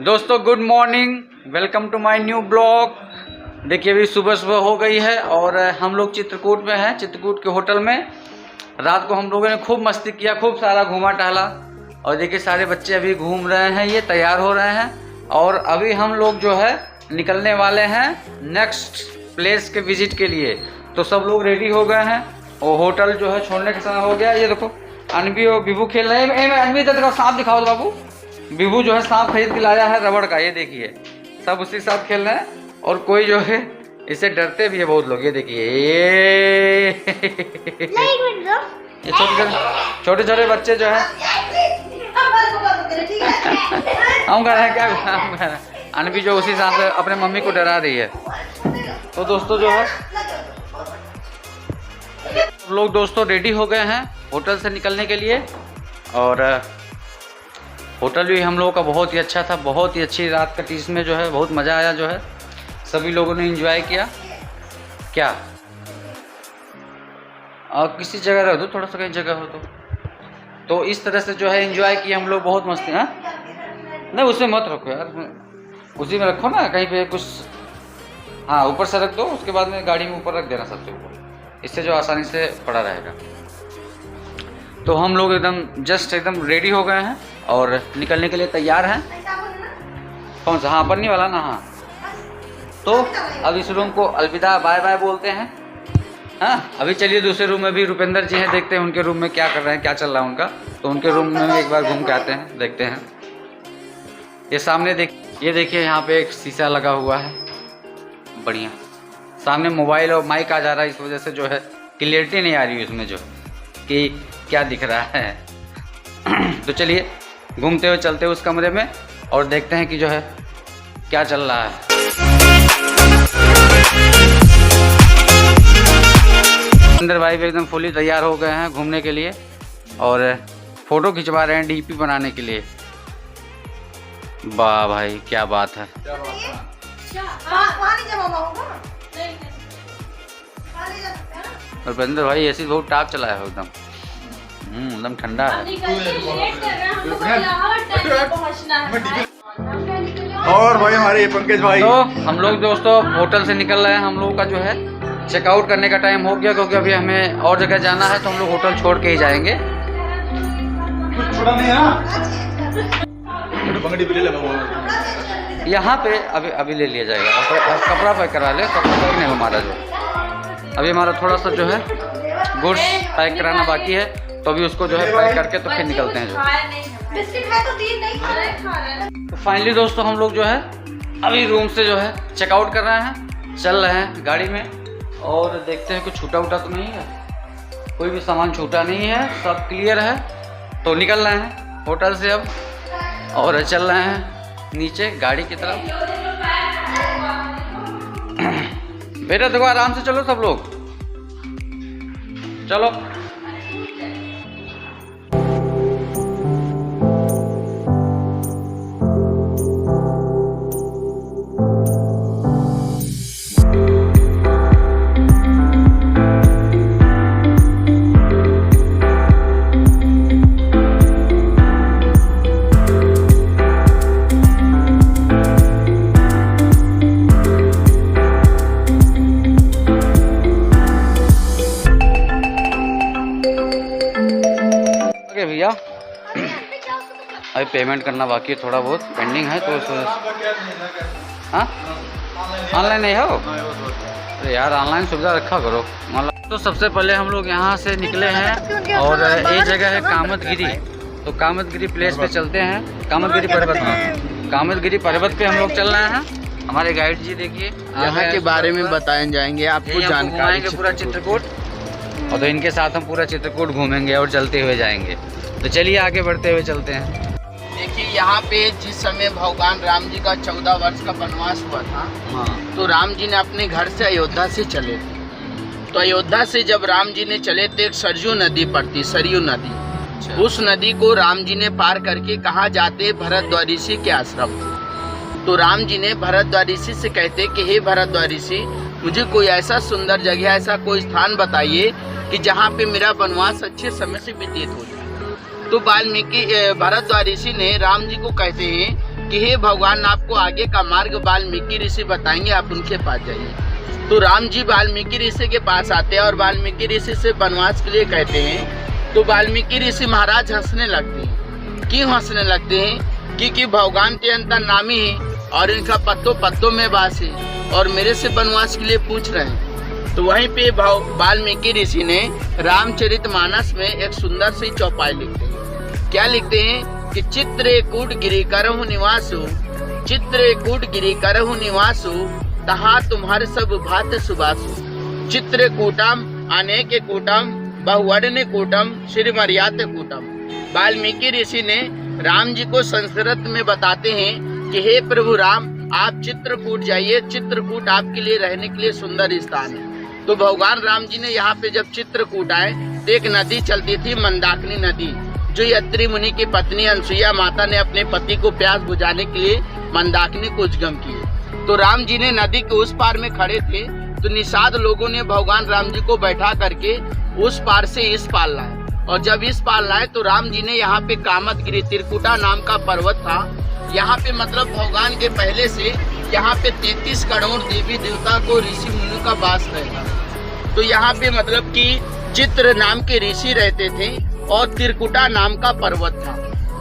दोस्तों good morning, welcome to my new blog. देखिए अभी सुबह सुबह हो गई है और हम लोग चित्रकूट में हैं, चित्रकूट के होटल में। रात को हम लोगों ने खूब मस्ती किया, खूब सारा घूमा टहला। और देखिए सारे बच्चे अभी घूम रहे हैं, ये तैयार हो रहे हैं और अभी हम लोग जो है निकलने वाले हैं नेक्स्ट प्लेस के विजिट के लिए। तो सब लोग रेडी हो गए हैं और होटल जो है छोड़ने का समय हो गया। ये देखो अनबी और बिबू खेल रहे हैं। अनबी तो सांप दिखाओ तो बाबू। बिबू जो है सांप खरीद के लाया है रबड़ का, ये देखिए सब उसी के साथ खेल रहे हैं। और कोई जो है इससे डरते भी है बहुत लोग। ये देखिए ये छोटे छोटे बच्चे जो है हम कह रहे हैं क्या हम कह रहे हैं। अनबी जो उसी हिसाब से अपने मम्मी को डरा रही है। तो दोस्तों जो है लोग दोस्तों रेडी हो गए हैं होटल से निकलने के लिए। और होटल भी हम लोगों का बहुत ही अच्छा था, बहुत ही अच्छी रात कटी इसमें जो है, बहुत मज़ा आया जो है। सभी लोगों ने एंजॉय किया। क्या और किसी जगह रह दो, थोड़ा सा कहीं जगह हो तो इस तरह से जो है एंजॉय किया हम लोग, बहुत मस्ती। हाँ नहीं उसमें मत रखो यार, उसी में रखो ना कहीं पे कुछ। हाँ ऊपर से रख दो, उसके बाद में गाड़ी में ऊपर रख देना सबसे ऊपर, इससे जो आसानी से पड़ा रहेगा। तो हम लोग एकदम जस्ट एकदम रेडी हो गए हैं और निकलने के लिए तैयार हैं। कौन सा? हाँ पन्नी वाला ना। हाँ तो अब इस रूम को अलविदा बाय बाय बोलते हैं। हाँ अभी चलिए दूसरे रूम में भी रुपेंद्र जी हैं, देखते हैं उनके रूम में क्या कर रहे हैं, क्या चल रहा है उनका। तो उनके रूम में एक बार घूम के आते हैं, देखते हैं। ये सामने ये देखिए यहाँ पे एक शीशा लगा हुआ है बढ़िया। सामने मोबाइल और माइक आ जा रहा है, इस वजह से जो है क्लियरिटी नहीं आ रही है इसमें जो कि क्या दिख रहा है। तो चलिए घूमते हुए चलते हुए उस कमरे में और देखते हैं कि जो है क्या चल रहा है। अंदर भाई भी एकदम फुली तैयार हो गए हैं घूमने के लिए और फोटो खिंचवा रहे हैं डीपी बनाने के लिए। वाह भाई क्या बात है। रुपेंद्र भाई ऐसी बहुत टाप चलाया है एकदम, एकदम ठंडा है। और भाई हमारे पंकज भाई। तो हम लोग दोस्तों होटल से निकल रहे हैं। हम लोगों का जो है चेकआउट करने का टाइम हो गया, क्योंकि अभी हमें और जगह जाना है। तो हम लोग होटल छोड़ के ही जाएंगे। यहाँ पे अभी ले लिया जाएगा। कपड़ा पैक करा ले, कपड़ा पैक नहीं हमारा जो अभी हमारा थोड़ा सा जो है गुड्स पैक कराना बाकी है। तो अभी उसको जो है पैक करके तो फिर निकलते हैं जो। तो फाइनली दोस्तों हम लोग जो है अभी रूम से जो है चेकआउट कर रहे हैं, चल रहे हैं गाड़ी में और देखते हैं कुछ छूटा उटा तो नहीं है, कोई भी सामान छूटा नहीं है, सब क्लियर है। तो निकल रहे हैं होटल से अब और चल रहे हैं नीचे गाड़ी की तरफ। बेटा देखो आराम से चलो सब लोग, चलो। भैया अभी पेमेंट करना बाकी है, थोड़ा बहुत पेंडिंग है। तो हाँ ऑनलाइन नहीं हो तो यार ऑनलाइन सुविधा रखा करो मतलब। तो सबसे पहले हम लोग यहाँ से निकले हैं और ये जगह है कामतगिरी। तो कामतगिरी प्लेस पे चलते हैं, कामतगिरी पर्वत में। कामतगिरी पर्वत पे हम लोग चल रहे हैं। हमारे गाइड जी देखिए यहाँ के बारे में बताए जाएंगे, आपको जानकारी पूरा चित्रकूट। और तो इनके साथ हम पूरा चित्रकूट घूमेंगे और चलते हुए जाएंगे। तो चलिए आगे बढ़ते हुए चलते हैं। देखिए यहाँ पे जिस समय भगवान राम जी का 14 वर्ष का वनवास हुआ था, तो राम जी ने अपने घर से अयोध्या से चले थे। तो अयोध्या से जब राम जी ने चले थे, एक सरयू नदी पड़ती, सरयू नदी। उस नदी को राम जी ने पार करके कहाँ जाते, भरद्वाज ऋषि के आश्रम। तो राम जी ने भरद्वाज ऋषि से कहते कि हे भरद्वाज ऋषि, मुझे कोई ऐसा सुंदर जगह, ऐसा कोई स्थान बताइए कि जहाँ पे मेरा वनवास अच्छे समय से व्यतीत हो जाए। तो वाल्मीकि भरद्वाज ऋषि ने राम जी को कहते हैं कि कि हे भगवान, आपको आगे का मार्ग वाल्मीकि ऋषि बताएंगे, आप उनके पास जाइए। तो राम जी वाल्मीकि ऋषि के पास आते हैं और वाल्मीकि ऋषि से वनवास के लिए कहते हैं। तो वाल्मीकि ऋषि महाराज हंसने लगते हैं। क्यों हंसने लगते हैं? क्योंकि भगवान के अंतर्यामी है और इनका पत्तों में वास है और मेरे से वनवास के लिए पूछ रहे हैं। तो वहीं पे वाल्मीकि ऋषि ने रामचरितमानस में एक सुंदर सी चौपाई लिखते हैं। क्या लिखते हैं कि चित्रकूट गिरि करहु निवासु, चित्रकूट गिरि करहु निवासु, तहाँ तुम्हारे सब भात सुबासु। चित्रकूटम अनेक कूटम बहुवर्ण कूटम श्री मर्याद कूटम। वाल्मीकि ऋषि ने राम जी को संस्कृत में बताते हैं कि हे प्रभु राम, आप चित्रकूट जाइए, चित्रकूट आपके लिए रहने के लिए सुंदर स्थान है। तो भगवान राम जी ने यहाँ पे जब चित्रकूट आए तो एक नदी चलती थी, मंदाकिनी नदी, जो अत्रि मुनि की पत्नी अनसुईया माता ने अपने पति को प्यास बुझाने के लिए मंदाकिनी को उद्गम किए। तो राम जी ने नदी के उस पार में खड़े थे तो निषाद लोगों ने भगवान राम जी को बैठा करके उस पार से इस पार लाए। और जब इस पार लाए तो राम जी ने यहाँ पे कामतगिरी त्रिकुटा नाम का पर्वत था। यहाँ पे मतलब भगवान के पहले से यहाँ पे 33 करोड़ देवी देवता को ऋषि मुनि का वास रहता। तो यहाँ पे मतलब कि चित्र नाम के ऋषि रहते थे और त्रिकुटा नाम का पर्वत था।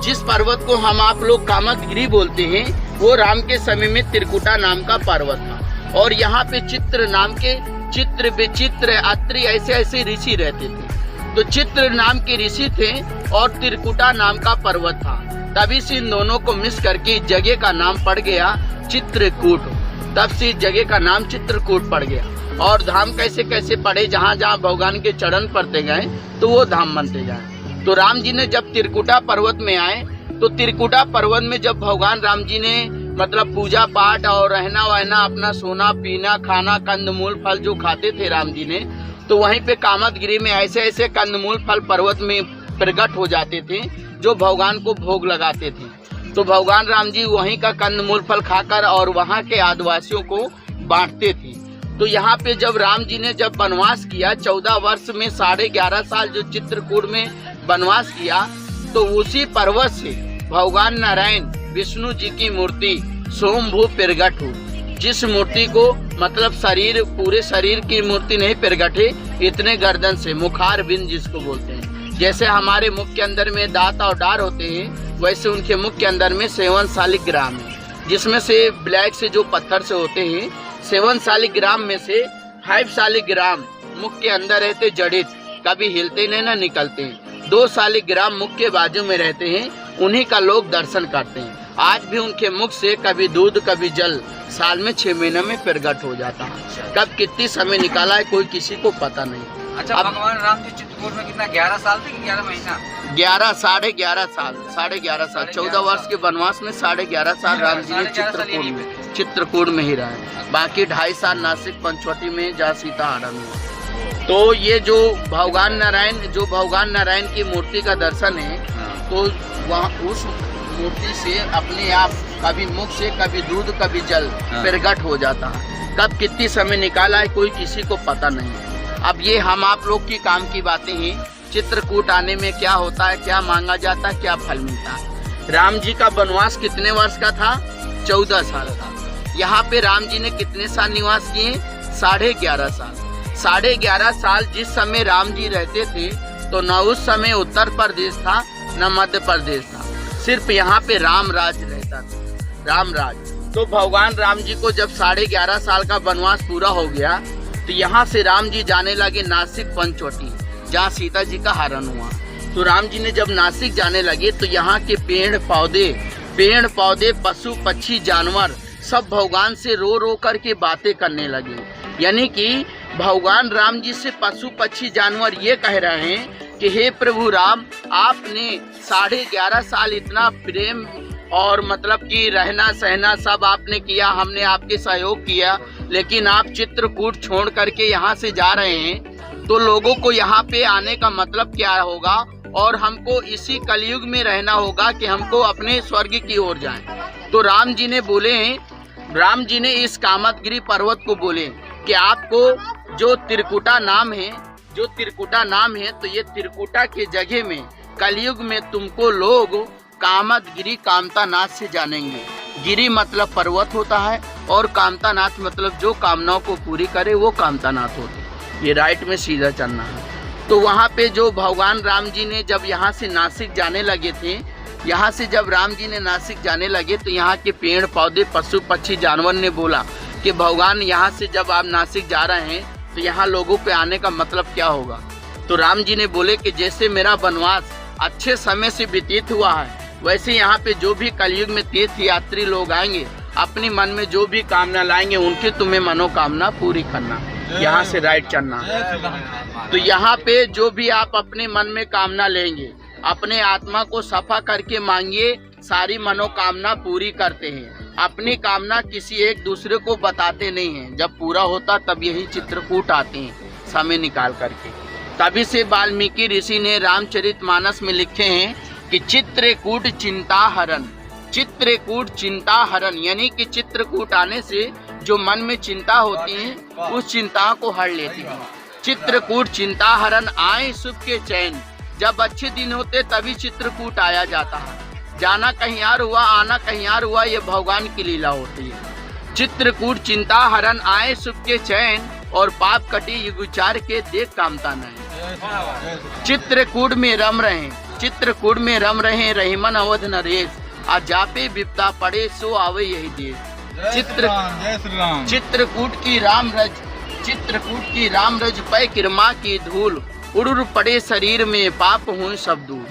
जिस पर्वत को हम आप लोग कामतगिरी बोलते हैं वो राम के समय में त्रिकुटा नाम का पर्वत था। और यहाँ पे चित्र नाम के चित्र विचित्र अत्रि ऐसे ऋषि रहते थे। तो चित्र नाम के ऋषि थे और त्रिकुटा नाम का पर्वत था। तभी से इन दोनों को मिस करके जगह का नाम पड़ गया चित्रकूट। तब से जगह का नाम चित्रकूट पड़ गया। और धाम कैसे कैसे पड़े, जहाँ जहाँ भगवान के चरण पड़ते गए तो वो धाम बनते गए। तो राम जी ने जब त्रिकुटा पर्वत में आए तो त्रिकुटा पर्वत में जब भगवान राम जी ने मतलब पूजा पाठ और रहना वहना, अपना सोना पीना खाना, कंदमूल फल जो खाते थे राम जी ने, तो वहीं पे कामतगिरी में ऐसे कंदमूल फल पर्वत में प्रकट हो जाते थे जो भगवान को भोग लगाते थे। तो भगवान राम जी वहीं का कंदमूल फल खाकर और वहाँ के आदिवासियों को बांटते थे। तो यहाँ पे जब राम जी ने जब वनवास किया 14 वर्ष में 11.5 साल जो चित्रकूट में वनवास किया, तो उसी पर्वत से भगवान नारायण विष्णु जी की मूर्ति स्वयंभू प्रकट हुई। जिस मूर्ति को मतलब शरीर, पूरे शरीर की मूर्ति नहीं प्रकट है, इतने गर्दन से मुखार बिंद जिसको बोलते हैं। जैसे हमारे मुख के अंदर में दांत और डार होते हैं, वैसे उनके मुख के अंदर में 7 शालिग्राम है, जिसमें से ब्लैक से जो पत्थर से होते हैं 7 शालिग्राम में से 5 शालिग्राम मुख के अंदर रहते जड़ित, कभी हिलते नहीं ना निकलते। 2 शालिग्राम मुख के बाजू में रहते हैं, उन्हीं का लोग दर्शन करते हैं। आज भी उनके मुख से कभी दूध कभी जल साल में 6 महीने में प्रकट हो जाता है। कब कितनी समय निकाला है कोई किसी को पता नहीं। अच्छा, भगवान राम जी चित्रकूट में कितना 11 साल थे कि 11 महीना? 11.5 साल 14 वर्ष के वनवास में 11.5 साल राम जी ने चित्रकूट में ही रहे। बाकी 2.5 साल नासिक पंचवटी में जहाँ सीता हरण हुआ। तो ये जो भगवान नारायण की मूर्ति का दर्शन है, तो वहाँ उस मूर्ति से अपने आप कभी मुख से कभी दूध कभी जल प्रकट हो जाता है। कब कितनी समय निकाला है कोई किसी को पता नहीं। अब ये हम आप लोग की काम की बातें हैं। चित्रकूट आने में क्या होता है, क्या मांगा जाता है, क्या फल मिलता है। राम जी का वनवास कितने वर्ष का था? 14 साल का। यहाँ पे राम जी ने कितने साल निवास किए? 11.5 साल। 11.5 साल जिस समय राम जी रहते थे तो न उस समय उत्तर प्रदेश था न मध्य प्रदेश था, सिर्फ यहाँ पे राम राज रहता था, राम राज। तो भगवान राम जी को जब 11.5 साल का वनवास पूरा हो गया तो यहाँ से राम जी जाने लगे नासिक पंचवटी, जहाँ सीता जी का हरण हुआ। तो राम जी ने जब नासिक जाने लगे तो यहाँ के पेड़ पौधे पशु पक्षी जानवर सब भगवान से रो रो करके बातें करने लगे। यानी कि भगवान राम जी से पशु पक्षी जानवर ये कह रहे हैं कि हे प्रभु राम, आपने 11.5 साल इतना प्रेम और मतलब कि रहना सहना सब आपने किया, हमने आपके सहयोग किया, लेकिन आप चित्रकूट छोड़ करके यहाँ से जा रहे हैं, तो लोगों को यहाँ पे आने का मतलब क्या होगा? और हमको इसी कलयुग में रहना होगा कि हमको अपने स्वर्ग की ओर जाएं। तो राम जी ने इस कामतगिरी पर्वत को बोले कि आपको जो त्रिकुटा नाम है, तो ये त्रिकुटा के जगह में कलयुग में तुमको लोग कामदगिरी कामतानाथ से जानेंगे। गिरी मतलब पर्वत होता है और कामतानाथ मतलब जो कामनाओं को पूरी करे वो कामतानाथ होते हैं। ये राइट में सीधा चलना है। तो वहाँ पे जो भगवान राम जी ने जब यहाँ से नासिक जाने लगे थे, यहाँ से जब राम जी ने नासिक जाने लगे तो यहाँ के पेड़ पौधे पशु पक्षी जानवर ने बोला कि भगवान यहाँ से जब आप नासिक जा रहे हैं तो यहाँ लोगों पे आने का मतलब क्या होगा। तो राम जी ने बोले कि जैसे मेरा वनवास अच्छे समय से व्यतीत हुआ है, वैसे यहाँ पे जो भी कलयुग में तीर्थ यात्री लोग आएंगे अपने मन में जो भी कामना लाएंगे उनकी तुम्हें मनोकामना पूरी करना। यहाँ से राइट चलना। तो यहाँ पे जो भी आप अपने मन में कामना लेंगे अपने आत्मा को सफा करके मांगिए, सारी मनोकामना पूरी करते हैं। अपनी कामना किसी एक दूसरे को बताते नहीं हैं। जब पूरा होता तब यही चित्रकूट आते हैं समय निकाल करके। तभी से वाल्मीकि ऋषि ने रामचरितमानस में लिखे हैं कि चित्रकूट चिंता हरण। चित्रकूट चिंता हरण यानी कि चित्रकूट आने से जो मन में चिंता होती है उस चिंता को हर लेती है। चित्रकूट चिंता हरण आए सुख के चैन। जब अच्छे दिन होते तभी चित्रकूट आया जाता है। जाना कहीं और हुआ आना कहीं और हुआ, ये भगवान की लीला होती है। चित्रकूट चिंता हरण आए सुख के चैन और पाप कटी युगुचार के देख कामता नहीं। चित्रकूट में रम रहे, चित्रकूट में रम रहे रहीमन अवध नरेश। आ जापे विपदा पड़े सो आवे यही देश। चित्रकूट की राम रज, चित्रकूट की राम रज पै किरमा की धूल। उड़ पड़े शरीर में पाप हुए सब दूर।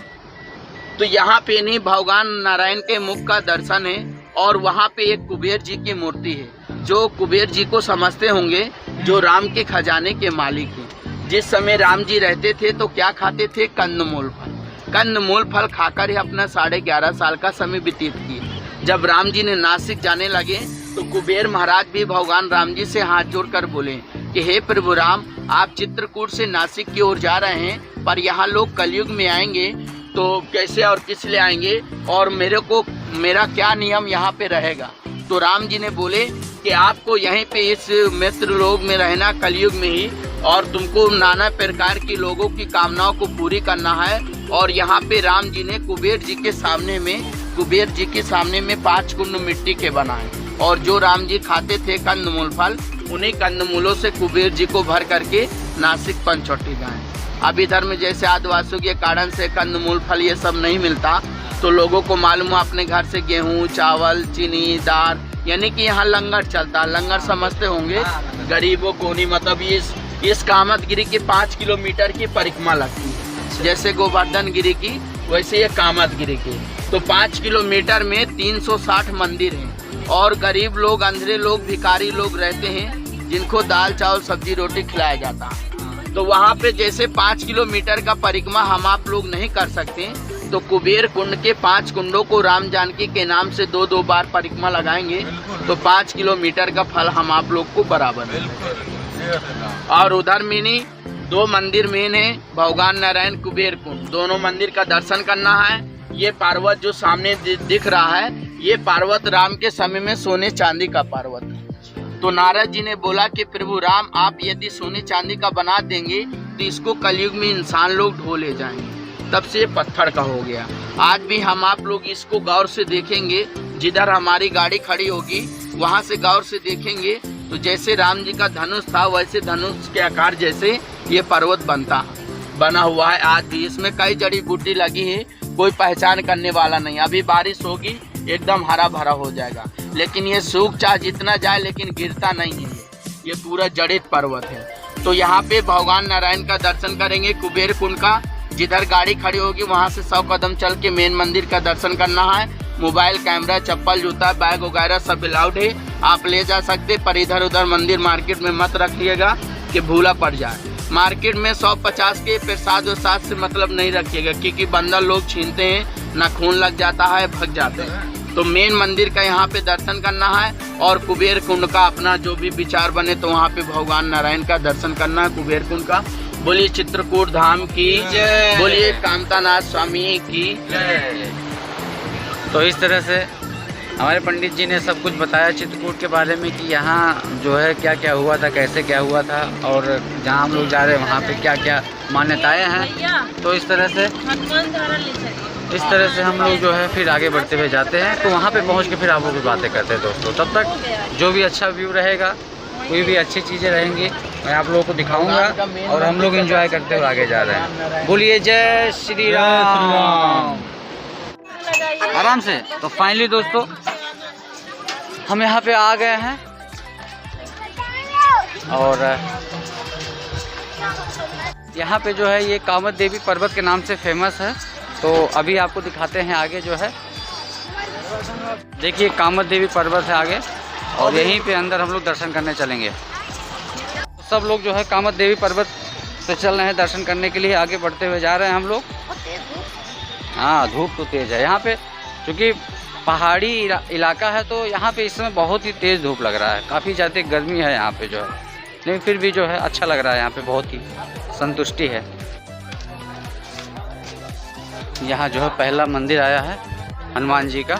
तो यहाँ पे नहीं भगवान नारायण के मुख का दर्शन है और वहाँ पे एक कुबेर जी की मूर्ति है। जो कुबेर जी को समझते होंगे जो राम के खजाने के मालिक हैं। जिस समय राम जी रहते थे तो क्या खाते थे? कंदमूल फल। कंदमूल फल खाकर ही अपना 11.5 साल का समय व्यतीत किए। जब राम जी ने नासिक जाने लगे तो कुबेर महाराज भी भगवान राम जी से हाथ जोड़कर बोले कि हे प्रभु राम, आप चित्रकूट से नासिक की ओर जा रहे हैं, पर यहाँ लोग कलयुग में आएंगे तो कैसे और किस लिए आएंगे और मेरा क्या नियम यहाँ पे रहेगा। तो राम जी ने बोले कि आपको यहीं पे इस मित्र लोग में रहना कलयुग में ही, और तुमको नाना प्रकार की लोगों की कामनाओं को पूरी करना है। और यहाँ पे राम जी ने कुबेर जी के सामने में 5 कुंड मिट्टी के बनाए और जो राम जी खाते थे कंदमूल फल, उन्हीं कंदमूलों से कुबेर जी को भर करके नासिक पंचवटी गए। अब इधर में जैसे आदिवासियों के कारण से कंदमूल फल ये सब नहीं मिलता तो लोगों को मालूम है अपने घर से गेहूं चावल चीनी दाल यानी कि यहाँ लंगर चलता। लंगर समझते होंगे गरीबों को नहीं, मतलब इस कामदगिरी की 5 किलोमीटर की परिक्रमा लगती है। जैसे गोवर्धन गिरी की वैसे ये कामदगिरी की। तो 5 किलोमीटर में 360 मंदिर हैं और गरीब लोग अंधेरे लोग भिखारी लोग रहते हैं जिनको दाल चावल सब्जी रोटी खिलाया जाता है। तो वहाँ पे जैसे 5 किलोमीटर का परिक्रमा हम आप लोग नहीं कर सकते तो कुबेर कुंड के 5 कुंडों को राम जानकी के नाम से 2-2 बार परिक्रमा लगाएंगे तो 5 किलोमीटर का फल हम आप लोग को बराबर है। और उधर मिनी 2 मंदिर मेन है, भगवान नारायण कुबेर कुंड। दोनों मंदिर का दर्शन करना है। ये पर्वत जो सामने दिख रहा है ये पर्वत राम के समय में सोने चांदी का पर्वत है। तो नारद जी ने बोला कि प्रभु राम, आप यदि सोने चांदी का बना देंगे तो इसको कलयुग में इंसान लोग ढो ले जाएंगे। तब से ये पत्थर का हो गया। आज भी हम आप लोग इसको गौर से देखेंगे, जिधर हमारी गाड़ी खड़ी होगी वहाँ से गौर से देखेंगे तो जैसे राम जी का धनुष था वैसे धनुष के आकार जैसे ये पर्वत बना हुआ है। आज भी इसमें कई जड़ी बूटी लगी है, कोई पहचान करने वाला नहीं। अभी बारिश होगी एकदम हरा भरा हो जाएगा, लेकिन ये सूख चाहे जितना जाए लेकिन गिरता नहीं है। ये पूरा जड़ित पर्वत है। तो यहाँ पे भगवान नारायण का दर्शन करेंगे कुबेर कुंड का। जिधर गाड़ी खड़ी होगी वहाँ से 100 कदम चल के मेन मंदिर का दर्शन करना है। मोबाइल कैमरा चप्पल जूता बैग वगैरह सब अलाउड है, आप ले जा सकते, पर इधर उधर मंदिर मार्केट में मत रखिएगा कि भूला पड़ जाए। मार्केट में 150 के प्रसाद वसाद से मतलब नहीं रखिएगा क्योंकि बंदर लोग छीनते हैं, ना खून लग जाता है, भग जाते हैं। तो मेन मंदिर का यहाँ पे दर्शन करना है और कुबेर कुंड का अपना जो भी विचार बने तो वहाँ पे भगवान नारायण का दर्शन करना है कुबेर कुंड का। बोलिए चित्रकूट धाम की जय, बोलिए कामतानाथ स्वामी की जय। तो इस तरह से हमारे पंडित जी ने सब कुछ बताया चित्रकूट के बारे में कि यहाँ जो है क्या क्या हुआ था, कैसे क्या हुआ था और जहाँ हम लोग जा रहे हैं वहाँ पे क्या क्या मान्यताएं हैं। तो इस तरह से इस तरह से हम लोग जो है फिर आगे बढ़ते हुए जाते हैं। तो वहाँ पे पहुँच के फिर आप लोग बातें करते हैं दोस्तों। तब तक जो भी अच्छा व्यू रहेगा, कोई भी अच्छी चीज़ें रहेंगी, मैं आप लोगों को दिखाऊंगा और हम लोग एंजॉय करते हुए आगे जा रहे हैं। बोलिए जय श्री राम। आराम से। तो फाइनली दोस्तों हम यहाँ पे आ गए हैं और यहाँ पे जो है ये कामत देवी पर्वत के नाम से फेमस है। तो अभी आपको दिखाते हैं आगे जो है, देखिए कामत देवी पर्वत है आगे, और यहीं पे अंदर हम लोग दर्शन करने चलेंगे। सब लोग जो है कामत देवी पर्वत से चल रहे हैं दर्शन करने के लिए, आगे बढ़ते हुए जा रहे हैं हम लोग। हाँ धूप तो तेज़ है यहाँ पे, क्योंकि पहाड़ी इलाका है तो यहाँ पे इस समय बहुत ही तेज़ धूप लग रहा है, काफ़ी ज़्यादा गर्मी है यहाँ पे जो है, लेकिन फिर भी जो है अच्छा लग रहा है यहाँ पे, बहुत ही संतुष्टि है। यहाँ जो है पहला मंदिर आया है हनुमान जी का।